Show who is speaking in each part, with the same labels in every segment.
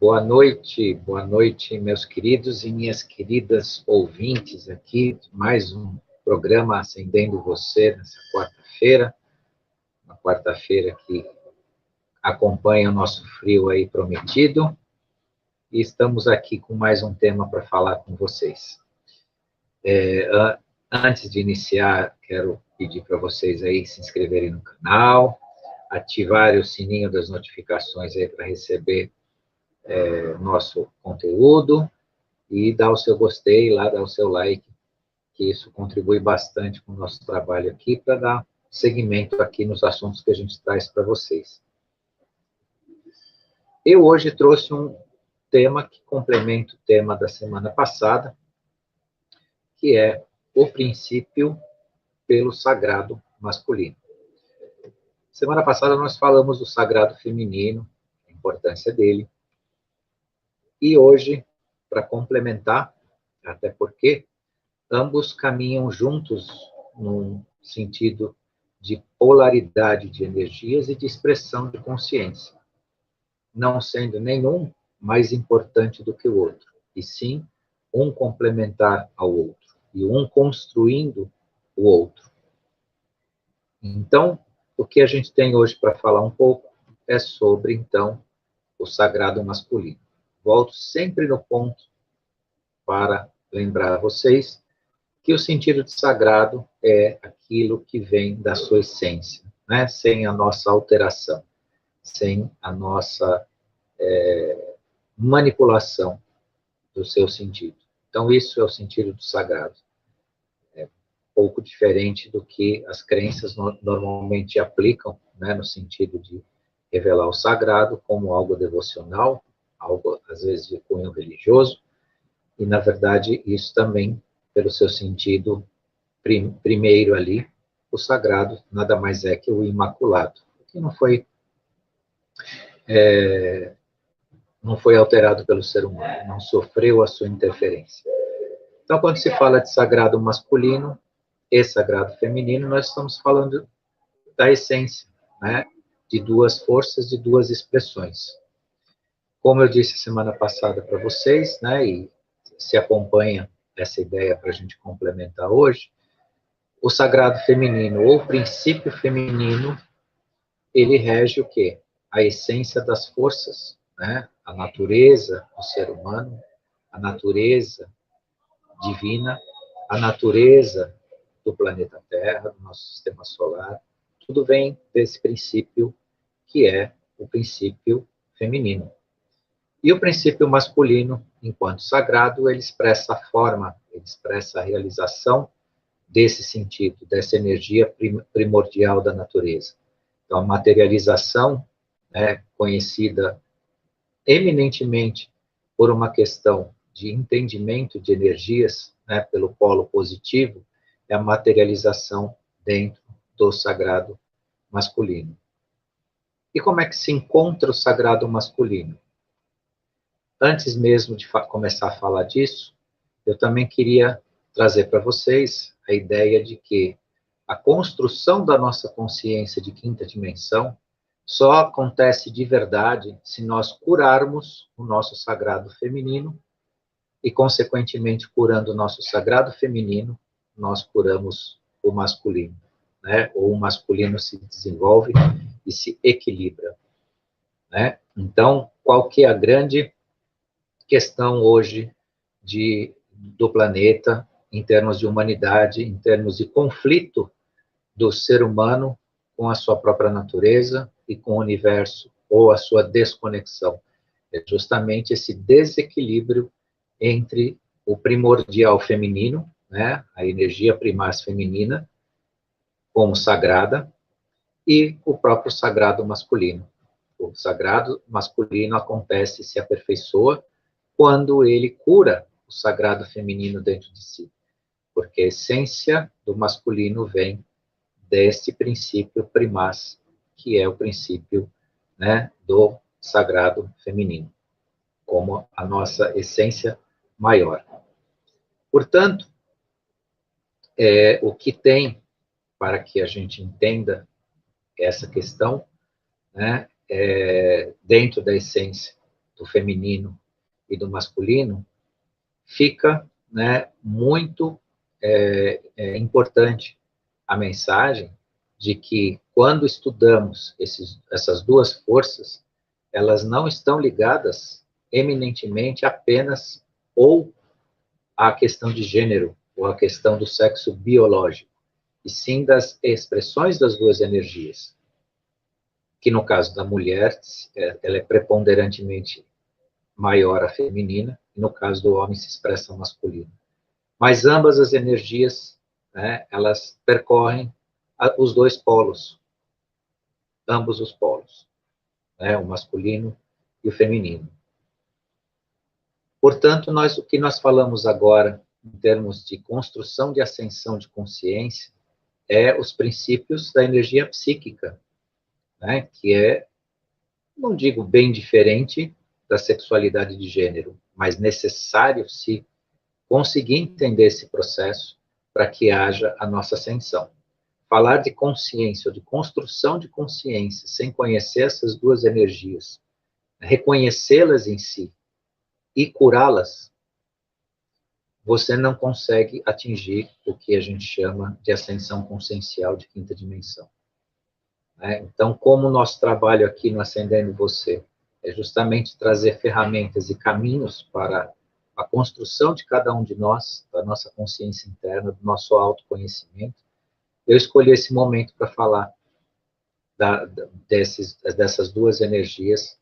Speaker 1: boa noite, meus queridos e minhas queridas ouvintes aqui, mais um programa Acendendo Você nessa quarta-feira, uma quarta-feira que acompanha o nosso frio aí prometido, e estamos aqui com mais um tema para falar com vocês. Antes de iniciar, quero pedir para vocês aí se inscreverem no canal, ativarem o sininho das notificações aí para receber nosso conteúdo e dar o seu gostei lá, dar o seu like, que isso contribui bastante com o nosso trabalho aqui para dar seguimento aqui nos assuntos que a gente traz para vocês. Eu hoje trouxe um tema que complementa o tema da semana passada, que é o princípio pelo sagrado masculino. Semana passada nós falamos do sagrado feminino, a importância dele, e hoje, para complementar, até porque ambos caminham juntos num sentido de polaridade de energias e de expressão de consciência, não sendo nenhum mais importante do que o outro, e sim um complementar ao outro, e um construindo o outro. Então, o que a gente tem hoje para falar um pouco é sobre, então, o sagrado masculino. Volto sempre no ponto para lembrar a vocês que o sentido de sagrado é aquilo que vem da sua essência, né? Sem a nossa alteração, sem a nossa manipulação do seu sentido. Então, isso é o sentido do sagrado. É pouco diferente do que as crenças normalmente aplicam, né? No sentido de revelar o sagrado como algo devocional, algo, às vezes, de cunho religioso, e, na verdade, isso também, pelo seu sentido primeiro ali, o sagrado nada mais é que o imaculado, que não foi alterado pelo ser humano, não sofreu a sua interferência. Então, quando se fala de sagrado masculino e sagrado feminino, nós estamos falando da essência, né, de duas forças, de duas expressões. Como eu disse semana passada para vocês, né, e se acompanha essa ideia para a gente complementar hoje, o sagrado feminino, ou princípio feminino, ele rege o quê? A essência das forças, né? A natureza do ser humano, a natureza divina, a natureza do planeta Terra, do nosso sistema solar, tudo vem desse princípio que é o princípio feminino. E o princípio masculino, enquanto sagrado, ele expressa a forma, ele expressa a realização desse sentido, dessa energia primordial da natureza. Então, a materialização, né, conhecida eminentemente por uma questão de entendimento de energias, né, pelo polo positivo, é a materialização dentro do sagrado masculino. E como é que se encontra o sagrado masculino? Antes mesmo de começar a falar disso, eu também queria trazer para vocês a ideia de que a construção da nossa consciência de quinta dimensão só acontece de verdade se nós curarmos o nosso sagrado feminino e, consequentemente, curando o nosso sagrado feminino, nós curamos o masculino, né? Ou o masculino se desenvolve e se equilibra, né? Então, qual que é a grande questão hoje do planeta, em termos de humanidade, em termos de conflito do ser humano com a sua própria natureza e com o universo, ou a sua desconexão? É justamente esse desequilíbrio entre o primordial feminino, né, a energia primaz feminina, como sagrada, e o próprio sagrado masculino. O sagrado masculino acontece, se aperfeiçoa, quando ele cura o sagrado feminino dentro de si, porque a essência do masculino vem desse princípio primaz, que é o princípio, né, do sagrado feminino, como a nossa essência maior. Portanto, o que tem para que a gente entenda essa questão, né, dentro da essência do feminino e do masculino, fica, né, muito importante a mensagem de que, quando estudamos essas duas forças, elas não estão ligadas eminentemente apenas ou à questão de gênero, ou à questão do sexo biológico, e sim das expressões das duas energias, que no caso da mulher, ela é preponderantemente maior a feminina, e no caso do homem se expressa masculino. Mas ambas as energias, né, elas percorrem os dois polos, ambos os polos, né, o masculino e o feminino. Portanto, o que nós falamos agora, em termos de construção de ascensão de consciência, é os princípios da energia psíquica, né, que é, não digo bem diferente da sexualidade de gênero, mas necessário se conseguir entender esse processo para que haja a nossa ascensão. Falar de consciência, ou de construção de consciência, sem conhecer essas duas energias, reconhecê-las em si e curá-las, você não consegue atingir o que a gente chama de ascensão consciencial de quinta dimensão. Então, como o nosso trabalho aqui no Ascendendo Você é justamente trazer ferramentas e caminhos para a construção de cada um de nós, da nossa consciência interna, do nosso autoconhecimento, eu escolhi esse momento para falar dessas duas energias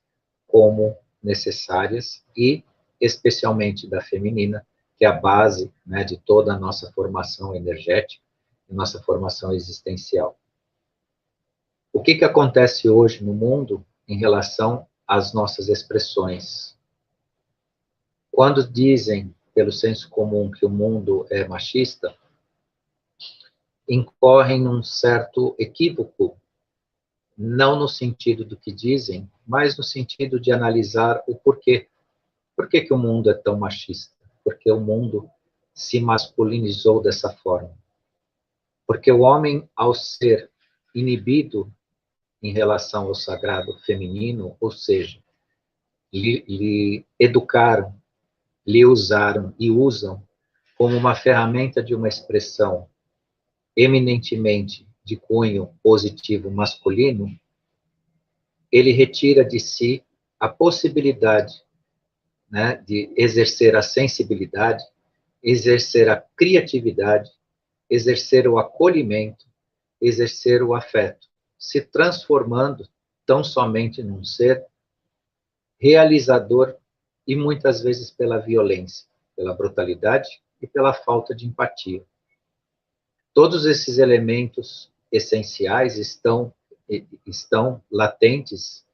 Speaker 1: como necessárias e especialmente da feminina, que é a base, né, de toda a nossa formação energética e nossa formação existencial. O que acontece hoje no mundo em relação às nossas expressões? Quando dizem, pelo senso comum, que o mundo é machista, incorrem num certo equívoco, não no sentido do que dizem, mas no sentido de analisar o porquê. Por que o mundo é tão machista? Porque o mundo se masculinizou dessa forma. Porque o homem, ao ser inibido em relação ao sagrado feminino, ou seja, lhe educaram, lhe usaram e usam como uma ferramenta de uma expressão eminentemente de cunho positivo masculino, ele retira de si a possibilidade, né, de exercer a sensibilidade, exercer a criatividade, exercer o acolhimento, exercer o afeto, se transformando tão somente num ser realizador e muitas vezes pela violência, pela brutalidade e pela falta de empatia. Todos esses elementos essenciais estão latentes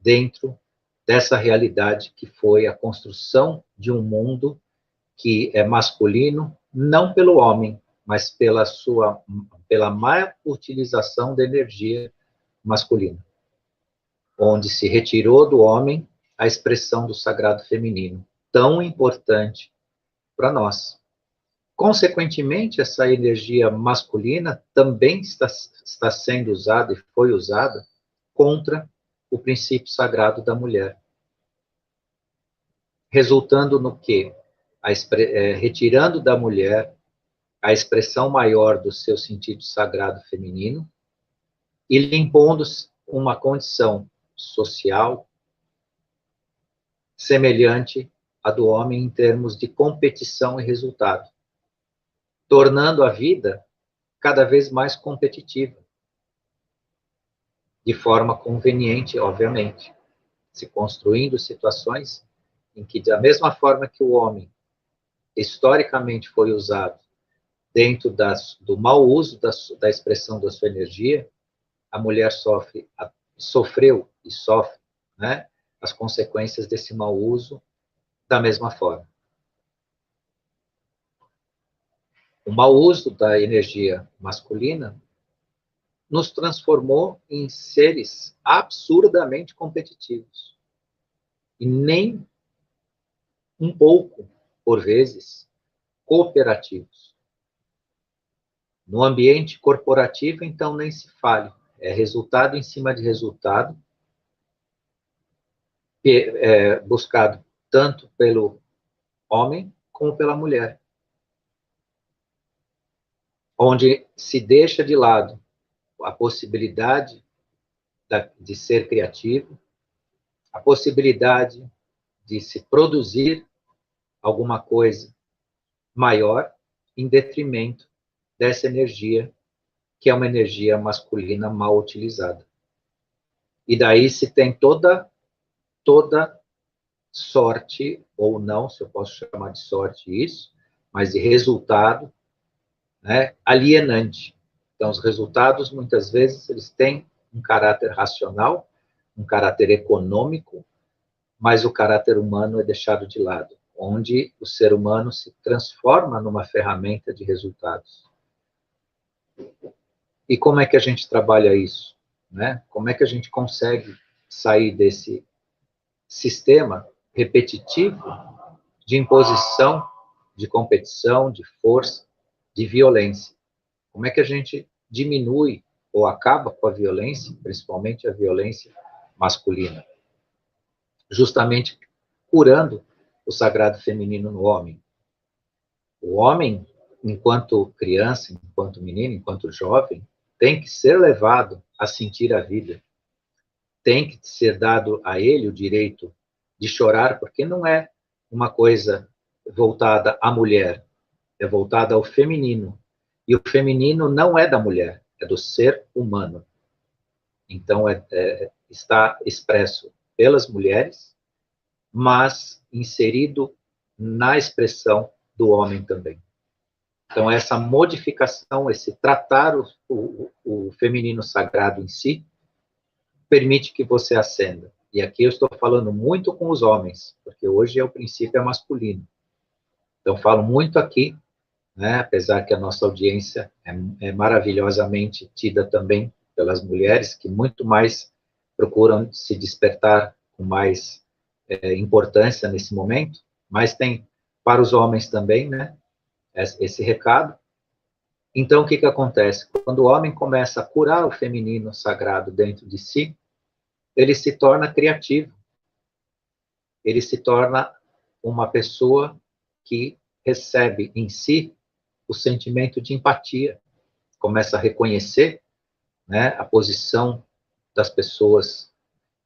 Speaker 1: dentro dessa realidade que foi a construção de um mundo que é masculino, não pelo homem, mas pela má utilização da energia masculina, onde se retirou do homem a expressão do sagrado feminino, tão importante para nós. Consequentemente, essa energia masculina também está sendo usada e foi usada contra o princípio sagrado da mulher, resultando no quê? Retirando da mulher a expressão maior do seu sentido sagrado feminino e lhe impondo uma condição social semelhante à do homem em termos de competição e resultado, tornando a vida cada vez mais competitiva, de forma conveniente, obviamente, se construindo situações em que, da mesma forma que o homem historicamente foi usado dentro do mau uso da expressão da sua energia, a mulher sofreu e sofre, né, as consequências desse mau uso da mesma forma. O mau uso da energia masculina nos transformou em seres absurdamente competitivos. E nem um pouco, por vezes, cooperativos. No ambiente corporativo, então, nem se fale. É resultado em cima de resultado, buscado tanto pelo homem como pela mulher, onde se deixa de lado a possibilidade de ser criativo, a possibilidade de se produzir alguma coisa maior, em detrimento dessa energia, que é uma energia masculina mal utilizada. E daí se tem toda sorte, ou não, se eu posso chamar de sorte isso, mas de resultado, né, alienante. Então, os resultados, muitas vezes, eles têm um caráter racional, um caráter econômico, mas o caráter humano é deixado de lado, onde o ser humano se transforma numa ferramenta de resultados. E como é que a gente trabalha isso? Né? Como é que a gente consegue sair desse sistema repetitivo de imposição, de competição, de força, de violência? Como é que a gente diminui ou acaba com a violência, principalmente a violência masculina? Justamente curando o sagrado feminino no homem. O homem, enquanto criança, enquanto menino, enquanto jovem, tem que ser levado a sentir a vida. Tem que ser dado a ele o direito de chorar, porque não é uma coisa voltada à mulher, é voltada ao feminino. E o feminino não é da mulher, é do ser humano. Então, está expresso pelas mulheres, mas inserido na expressão do homem também. Então, essa modificação, esse tratar o feminino sagrado em si, permite que você ascenda. E aqui eu estou falando muito com os homens, porque hoje o princípio é masculino. Então, falo muito aqui, né, apesar que a nossa audiência é maravilhosamente tida também pelas mulheres, que muito mais procuram se despertar com mais importância nesse momento, mas tem para os homens também, né, esse recado. Então, o que acontece? Quando o homem começa a curar o feminino sagrado dentro de si, ele se torna criativo, ele se torna uma pessoa que recebe em si o sentimento de empatia, começa a reconhecer, né, a posição das pessoas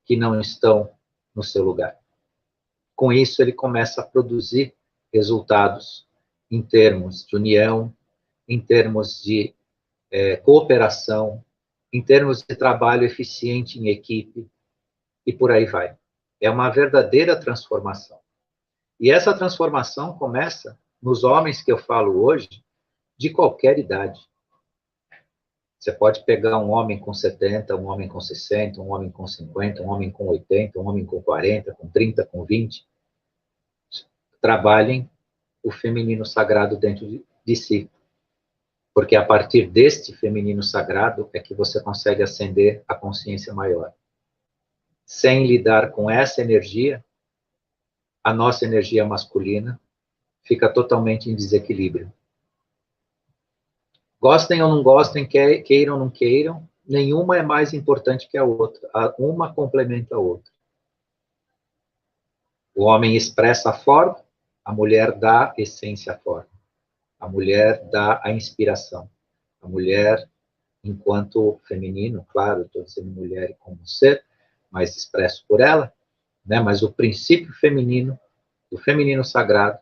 Speaker 1: que não estão no seu lugar. Com isso, ele começa a produzir resultados em termos de união, em termos de cooperação, em termos de trabalho eficiente em equipe, e por aí vai. É uma verdadeira transformação. E essa transformação começa nos homens que eu falo hoje, de qualquer idade. Você pode pegar um homem com 70, um homem com 60, um homem com 50, um homem com 80, um homem com 40, com 30, com 20. Trabalhem o feminino sagrado dentro de si. Porque a partir deste feminino sagrado é que você consegue ascender a consciência maior. Sem lidar com essa energia, a nossa energia masculina fica totalmente em desequilíbrio. Gostem ou não gostem, queiram ou não queiram, nenhuma é mais importante que a outra. Uma complementa a outra. O homem expressa a forma, a mulher dá essência à forma. A mulher dá a inspiração. A mulher, enquanto feminino, claro, estou dizendo mulher como ser, mas expresso por ela, né? Mas o princípio feminino, do feminino sagrado,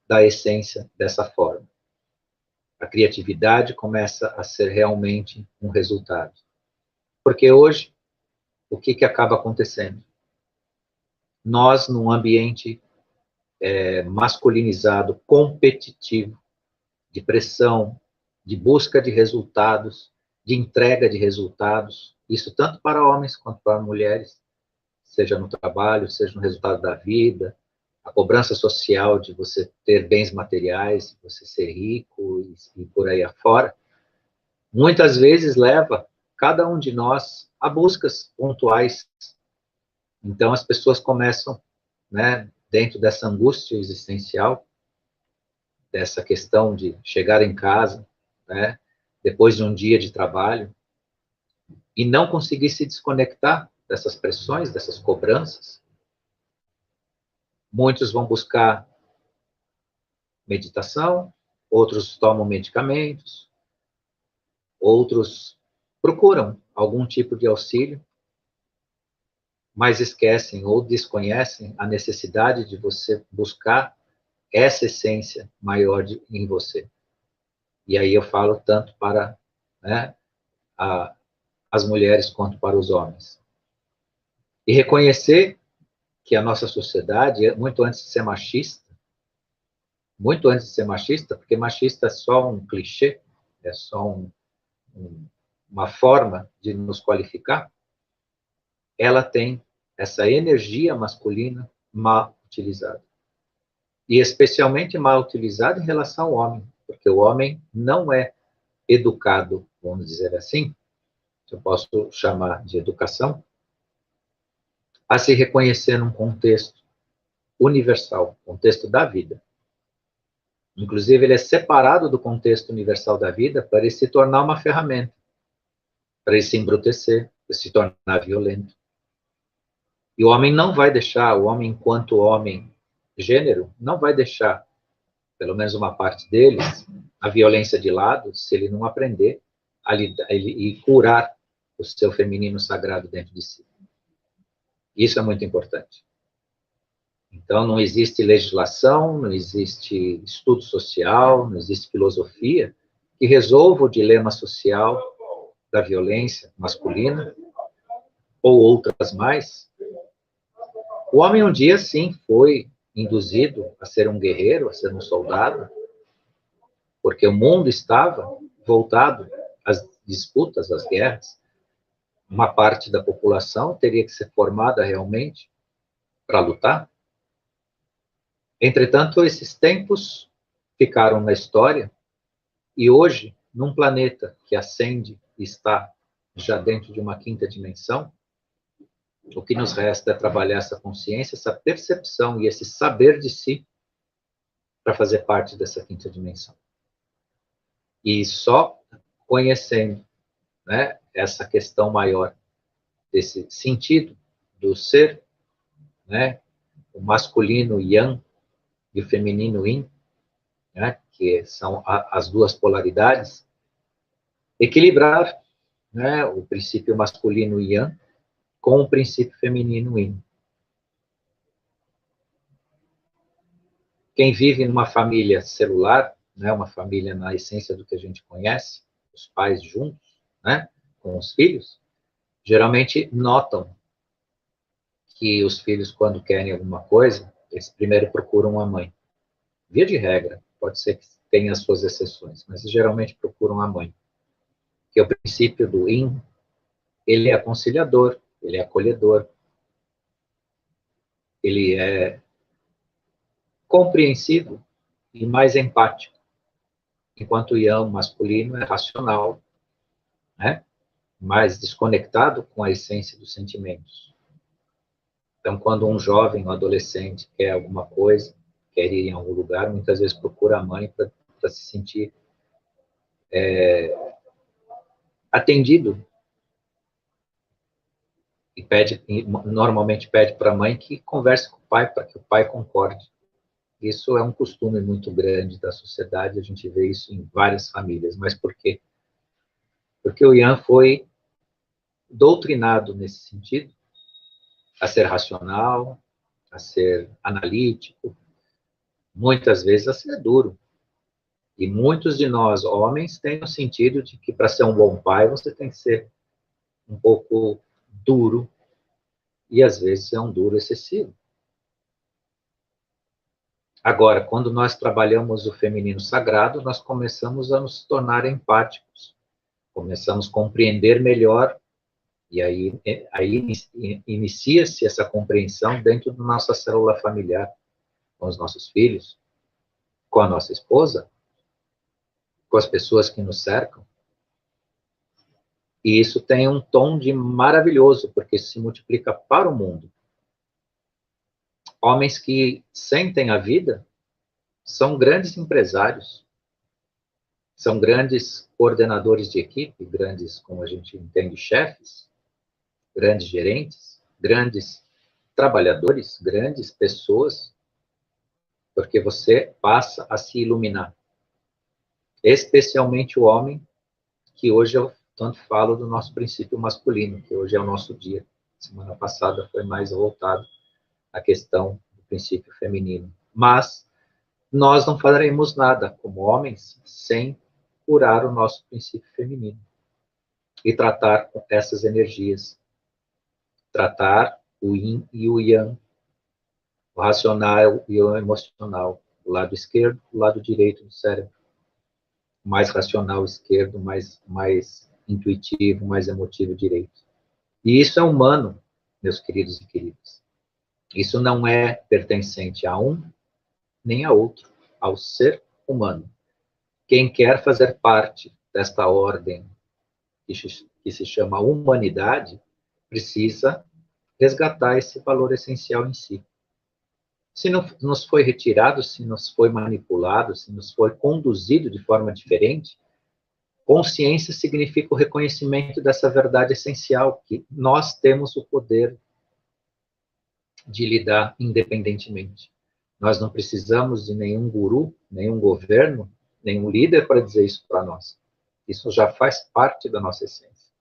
Speaker 1: dá a essência dessa forma. A criatividade começa a ser realmente um resultado. Porque hoje, o que acaba acontecendo? Nós, num ambiente masculinizado, competitivo, de pressão, de busca de resultados, de entrega de resultados, isso tanto para homens quanto para mulheres, seja no trabalho, seja no resultado da vida, a cobrança social de você ter bens materiais, você ser rico e por aí afora, muitas vezes leva cada um de nós a buscas pontuais. Então as pessoas começam, né, dentro dessa angústia existencial, dessa questão de chegar em casa, né, depois de um dia de trabalho, e não conseguir se desconectar dessas pressões, dessas cobranças, Muitos vão buscar meditação, outros tomam medicamentos, outros procuram algum tipo de auxílio, mas esquecem ou desconhecem a necessidade de você buscar essa essência maior em você. E aí eu falo tanto para, né, as mulheres quanto para os homens. E reconhecer que a nossa sociedade, muito antes de ser machista, porque machista é só um clichê, é só uma forma de nos qualificar, ela tem essa energia masculina mal utilizada. E especialmente mal utilizada em relação ao homem, porque o homem não é educado, vamos dizer assim, se eu posso chamar de educação, a se reconhecer num contexto universal, contexto da vida. Inclusive, ele é separado do contexto universal da vida para ele se tornar uma ferramenta, para ele se embrutecer, para se tornar violento. E o homem não vai deixar, o homem enquanto homem gênero, não vai deixar, pelo menos uma parte deles, a violência de lado, se ele não aprender a lidar, e curar o seu feminino sagrado dentro de si. Isso é muito importante. Então, não existe legislação, não existe estudo social, não existe filosofia que resolva o dilema social da violência masculina, ou outras mais. O homem um dia, sim, foi induzido a ser um guerreiro, a ser um soldado, porque o mundo estava voltado às disputas, às guerras. Uma parte da população teria que ser formada realmente para lutar. Entretanto, esses tempos ficaram na história e hoje, num planeta que ascende e está já dentro de uma quinta dimensão, o que nos resta é trabalhar essa consciência, essa percepção e esse saber de si para fazer parte dessa quinta dimensão. E só conhecendo, né, essa questão maior desse sentido do ser, né, o masculino yang e o feminino yin, né, que são as duas polaridades, equilibrar, né, o princípio masculino yang com o princípio feminino yin. Quem vive numa família celular, né, uma família na essência do que a gente conhece, os pais juntos, né, com os filhos, geralmente notam que os filhos, quando querem alguma coisa, eles primeiro procuram a mãe. Via de regra, pode ser que tenha as suas exceções, mas geralmente procuram a mãe. Que é o princípio do yin, ele é conciliador, ele é acolhedor, ele é compreensivo e mais empático, enquanto o yang masculino é racional, né? Mais desconectado com a essência dos sentimentos. Então, quando um jovem, um adolescente quer alguma coisa, quer ir em algum lugar, muitas vezes procura a mãe para se sentir atendido. E normalmente pede para a mãe que converse com o pai, para que o pai concorde. Isso é um costume muito grande da sociedade, a gente vê isso em várias famílias. Mas por quê? Porque o Yang foi doutrinado nesse sentido, a ser racional, a ser analítico, muitas vezes a ser duro. E muitos de nós, homens, têm o sentido de que para ser um bom pai, você tem que ser um pouco duro, e às vezes é um duro excessivo. Agora, quando nós trabalhamos o feminino sagrado, nós começamos a nos tornar empáticos, começamos a compreender melhor, e aí inicia-se essa compreensão dentro da nossa célula familiar, com os nossos filhos, com a nossa esposa, com as pessoas que nos cercam. E isso tem um tom de maravilhoso, porque isso se multiplica para o mundo. Homens que sentem a vida são grandes empresários, são grandes coordenadores de equipe, grandes, como a gente entende, chefes, grandes gerentes, grandes trabalhadores, grandes pessoas porque você passa a se iluminar. Especialmente o homem, que hoje eu tanto falo do nosso princípio masculino, que hoje é o nosso dia. Semana passada foi mais voltado à questão do princípio feminino. Mas nós não faremos nada como homens sem curar o nosso princípio feminino e tratar com essas energias. Tratar o yin e o yang, o racional e o emocional, o lado esquerdo e o lado direito do cérebro. Mais racional esquerdo, mais intuitivo, mais emotivo direito. E isso é humano, meus queridos e queridas. Isso não é pertencente a um nem a outro, ao ser humano. Quem quer fazer parte desta ordem que se chama humanidade, precisa resgatar esse valor essencial em si. Se não nos foi retirado, se nos foi manipulado, se nos foi conduzido de forma diferente, consciência significa o reconhecimento dessa verdade essencial, que nós temos o poder de lidar independentemente. Nós não precisamos de nenhum guru, nenhum governo, nenhum líder para dizer isso para nós. Isso já faz parte da nossa essência.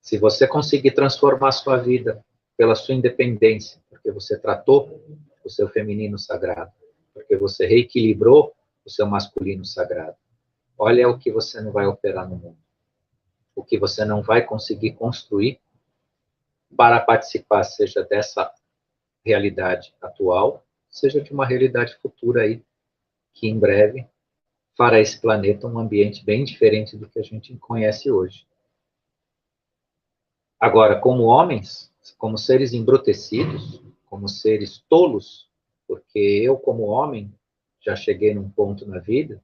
Speaker 1: Se você conseguir transformar a sua vida pela sua independência, porque você tratou o seu feminino sagrado, porque você reequilibrou o seu masculino sagrado, olha o que você não vai operar no mundo. O que você não vai conseguir construir para participar, seja dessa realidade atual, seja de uma realidade futura aí, que em breve fará esse planeta um ambiente bem diferente do que a gente conhece hoje. Agora, como homens, como seres embrutecidos, como seres tolos, porque eu, como homem, já cheguei num ponto na vida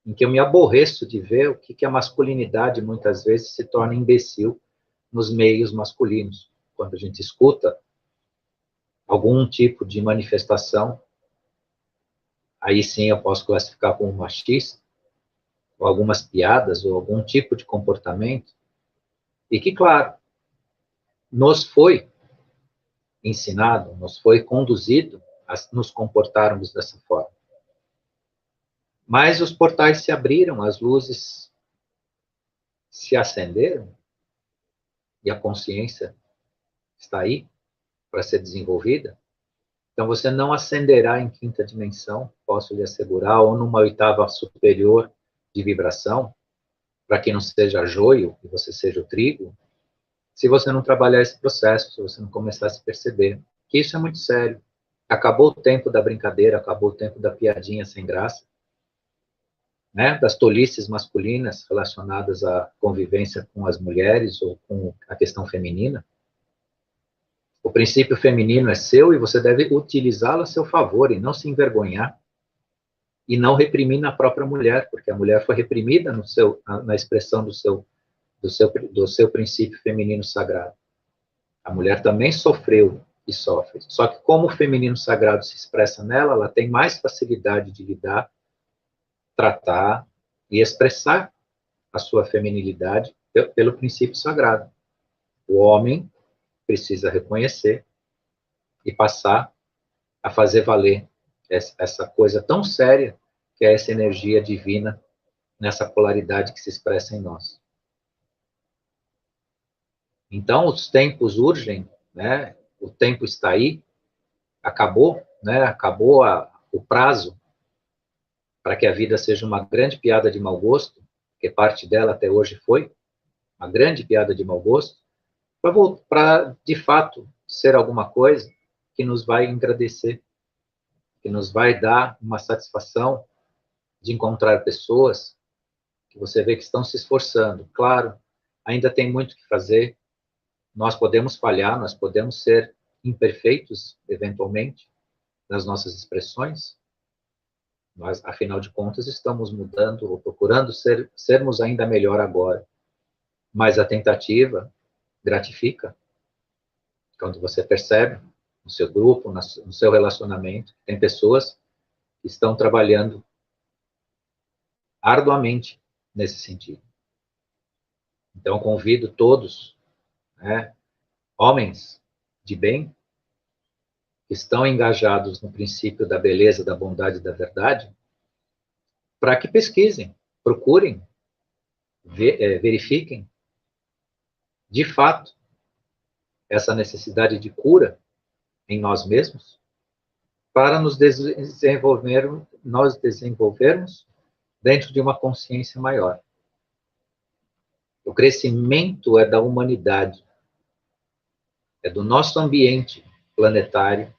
Speaker 1: em que eu me aborreço de ver o que a masculinidade muitas vezes se torna imbecil nos meios masculinos. Quando a gente escuta algum tipo de manifestação, aí sim eu posso classificar como machista, ou algumas piadas, ou algum tipo de comportamento, e que, claro, nos foi ensinado, nos foi conduzido a nos comportarmos dessa forma. Mas os portais se abriram, as luzes se acenderam, e a consciência está aí para ser desenvolvida. Então você não ascenderá em quinta dimensão, posso lhe assegurar, ou numa oitava superior de vibração, para que não seja joio e você seja o trigo, se você não trabalhar esse processo, se você não começar a se perceber que isso é muito sério. Acabou o tempo da brincadeira, acabou o tempo da piadinha sem graça, né? Das tolices masculinas relacionadas à convivência com as mulheres ou com a questão feminina. O princípio feminino é seu e você deve utilizá-lo a seu favor e não se envergonhar e não reprimir na própria mulher, porque a mulher foi reprimida na expressão do seu princípio feminino sagrado. A mulher também sofreu e sofre. Só que como o feminino sagrado se expressa nela, ela tem mais facilidade de lidar, tratar e expressar a sua feminilidade pelo princípio sagrado. O homem precisa reconhecer e passar a fazer valer essa coisa tão séria que é essa energia divina nessa polaridade que se expressa em nós. Então, os tempos urgem, né? O tempo está aí, acabou, né? Acabou o prazo para que a vida seja uma grande piada de mau gosto, que parte dela até hoje foi uma grande piada de mau gosto, para de fato ser alguma coisa que nos vai engrandecer, que nos vai dar uma satisfação de encontrar pessoas que você vê que estão se esforçando. Claro, ainda tem muito que fazer, nós podemos falhar, nós podemos ser imperfeitos, eventualmente, nas nossas expressões, mas, afinal de contas, estamos mudando ou procurando sermos ainda melhor agora. Mas a tentativa gratifica quando você percebe no seu grupo, no seu relacionamento, tem pessoas que estão trabalhando arduamente nesse sentido. Então, convido todos, né, homens de bem, que estão engajados no princípio da beleza, da bondade e da verdade, para que pesquisem, procurem, verifiquem, de fato, essa necessidade de cura em nós mesmos, para nós desenvolvermos dentro de uma consciência maior. O crescimento é da humanidade, é do nosso ambiente planetário.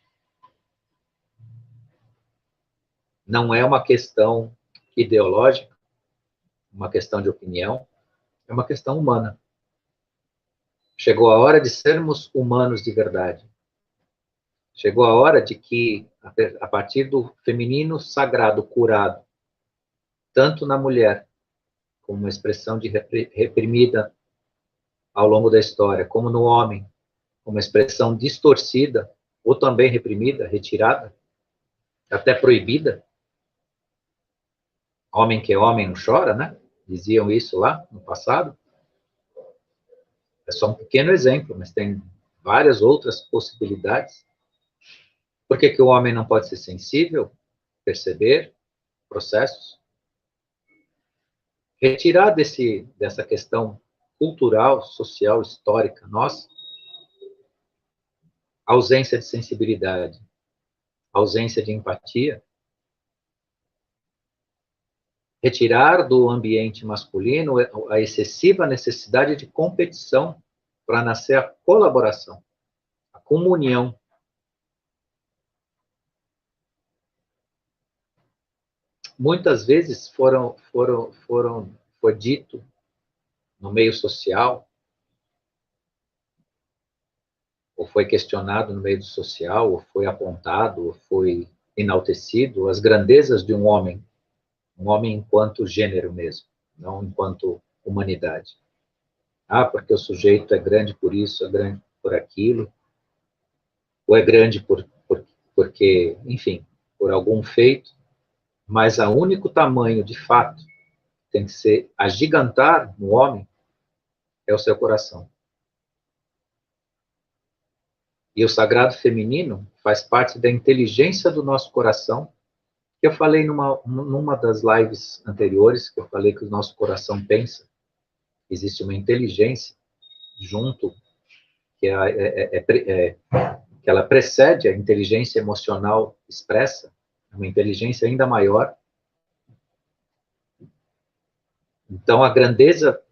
Speaker 1: Não é uma questão ideológica, uma questão de opinião, é uma questão humana. Chegou a hora de sermos humanos de verdade. Chegou a hora de que, a partir do feminino sagrado curado, tanto na mulher, como uma expressão de reprimida ao longo da história, como no homem, como uma expressão distorcida, ou também reprimida, retirada, até proibida. Homem que é homem não chora, né? Diziam isso lá no passado. É só um pequeno exemplo, mas tem várias outras possibilidades. Por que o homem não pode ser sensível, perceber processos? Retirar dessa questão cultural, social, histórica nossa, ausência de sensibilidade, ausência de empatia, retirar do ambiente masculino a excessiva necessidade de competição para nascer a colaboração, a comunhão. Muitas vezes foi dito no meio social, ou foi questionado no meio social, ou foi apontado, ou foi enaltecido as grandezas de um homem enquanto gênero mesmo, não enquanto humanidade. Ah, porque o sujeito é grande por isso, é grande por aquilo, ou é grande porque, enfim, por algum feito, mas o único tamanho, de fato, tem que ser agigantar no homem é o seu coração. E o sagrado feminino faz parte da inteligência do nosso coração. Eu falei numa das lives anteriores, que eu falei que o nosso coração pensa. Existe uma inteligência junto, que ela precede a inteligência emocional expressa, uma inteligência ainda maior. Então, a grandeza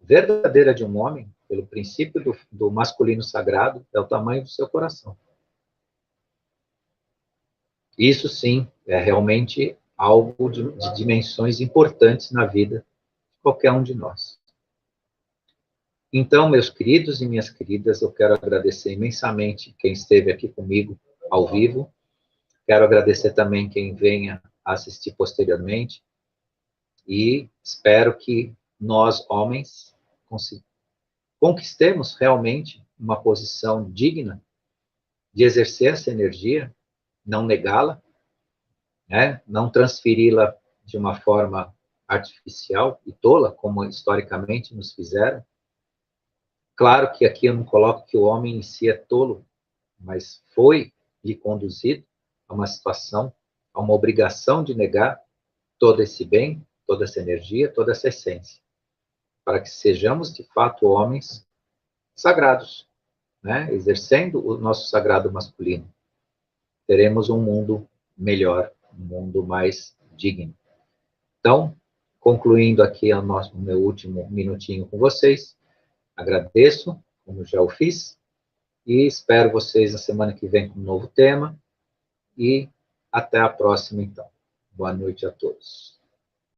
Speaker 1: verdadeira de um homem, pelo princípio do masculino sagrado, é o tamanho do seu coração. Isso sim é realmente algo de dimensões importantes na vida de qualquer um de nós. Então, meus queridos e minhas queridas, eu quero agradecer imensamente quem esteve aqui comigo ao vivo. Quero agradecer também quem venha assistir posteriormente. E espero que nós, homens, conquistemos realmente uma posição digna de exercer essa energia, não negá-la, né? Não transferi-la de uma forma artificial e tola, como historicamente nos fizeram. Claro que aqui eu não coloco que o homem em si é tolo, mas foi lhe conduzido a uma situação, a uma obrigação de negar todo esse bem, toda essa energia, toda essa essência, para que sejamos de fato homens sagrados, né? Exercendo o nosso sagrado masculino. Teremos um mundo melhor, um mundo mais digno. Então, concluindo aqui o meu último minutinho com vocês, agradeço, como já o fiz, e espero vocês na semana que vem com um novo tema, e até a próxima, então. Boa noite a todos.